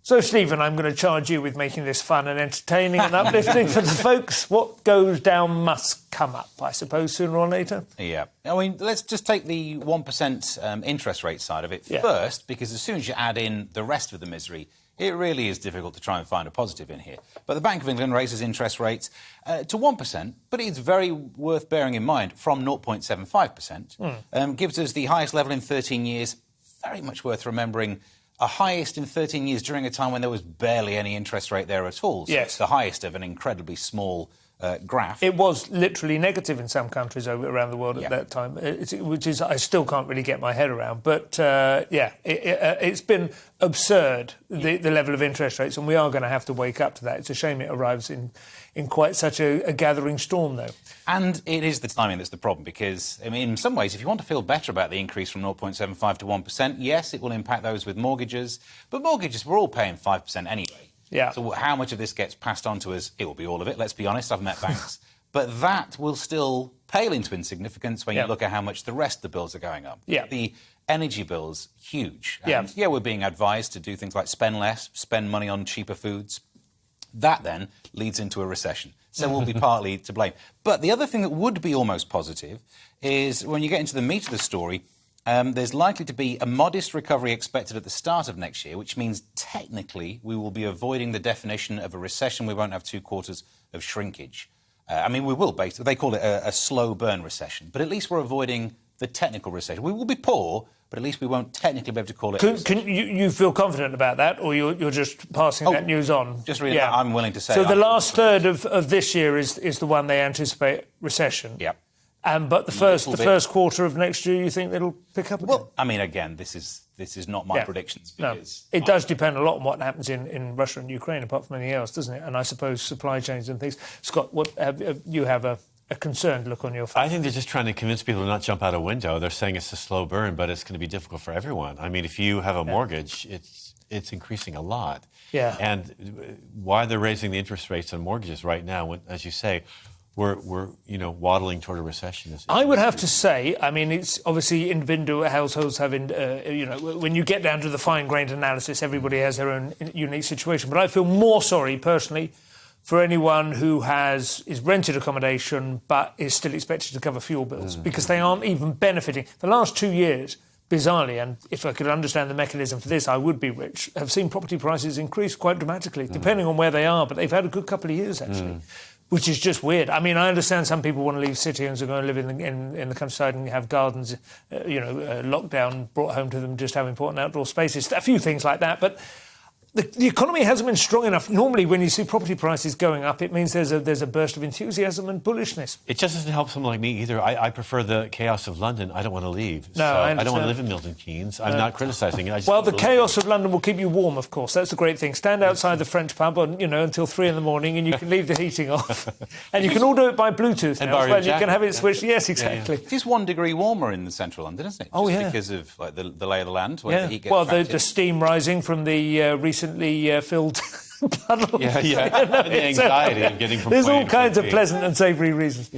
So, Stephen, I'm going to charge you with making this fun and entertaining and uplifting for the folks. What goes down must come up, I suppose, sooner or later. Yeah. I mean, let's just take the 1% interest rate side of it first, because as soon as you add in the rest of the misery, it really is difficult to try and find a positive in here. But the Bank of England raises interest rates to 1%, but it's very worth bearing in mind from 0.75%. Gives us the highest level in 13 years. Very much worth remembering. A highest in 13 years during a time when there was barely any interest rate there at all. So it's the highest of an incredibly small graph. It was literally negative in some countries around the world at that time, which is I still can't really get my head around. But, it's been absurd, the level of interest rates, and we are going to have to wake up to that. It's a shame it arrives in quite such a gathering storm, though. And it is the timing that's the problem, because, I mean, in some ways, if you want to feel better about the increase from 0.75 to 1%, yes, it will impact those with mortgages. But mortgages, we're all paying 5% anyway. Yeah. So how much of this gets passed on to us? It will be all of it, let's be honest. I've met banks. But that will still pale into insignificance when you look at how much the rest of the bills are going up. Yeah. The energy bill's huge. And, we're being advised to do things like spend less, spend money on cheaper foods. That then leads into a recession. So we'll be partly to blame. But the other thing that would be almost positive is when you get into the meat of the story, there's likely to be a modest recovery expected at the start of next year, which means technically we will be avoiding the definition of a recession. We won't have 2 quarters of shrinkage. I mean, we will basically, they call it a slow burn recession, but at least we're avoiding the technical recession. We will be poor, but at least we won't technically be able to call it. Can you feel confident about that, or you're just passing that news on? Just really, I'm willing to say. So the last third of this year is the one they anticipate recession. Yeah. But the first quarter of next year, you think it'll pick up again? Well, I mean, again, this is not my predictions. Because it does depend a lot on what happens in Russia and Ukraine, apart from anything else, doesn't it? And I suppose supply chains and things. Scott, you have a concerned look on your face. I think they're just trying to convince people to not jump out a window. They're saying it's a slow burn, but it's going to be difficult for everyone. I mean, if you have a mortgage, it's increasing a lot. Yeah. And why they're raising the interest rates on mortgages right now, when, as you say, we're waddling toward a recession. I would have to say, I mean, it's obviously individual households having, when you get down to the fine-grained analysis, everybody has their own unique situation. But I feel more sorry, personally, for anyone who is rented accommodation but is still expected to cover fuel bills, because they aren't even benefiting. The last 2 years, bizarrely, and if I could understand the mechanism for this, I would be rich, have seen property prices increase quite dramatically, depending on where they are, but they've had a good couple of years, actually. Which is just weird. I mean, I understand some people want to leave city and go and live in the countryside and have gardens, lockdown brought home to them, just have important outdoor spaces, a few things like that. But the economy hasn't been strong enough. Normally, when you see property prices going up, it means there's a burst of enthusiasm and bullishness. It just doesn't help someone like me either. I prefer the chaos of London. I don't want to leave. No, so I don't want to live in Milton Keynes. I'm not criticising it. Well, the chaos of London will keep you warm, of course. That's the great thing. Stand outside the French pub until 3 a.m, and you can leave the heating off. And you can all do it by Bluetooth now as well. You can have it switched. Yes, exactly. It is 1 degree warmer in central London, isn't it? Oh, just yeah. because of the lay of the land. Where the heat gets the steam rising from the recently filled puddle. Yeah. The anxiety of getting from There's all point kinds to of point. pleasant and savoury reasons.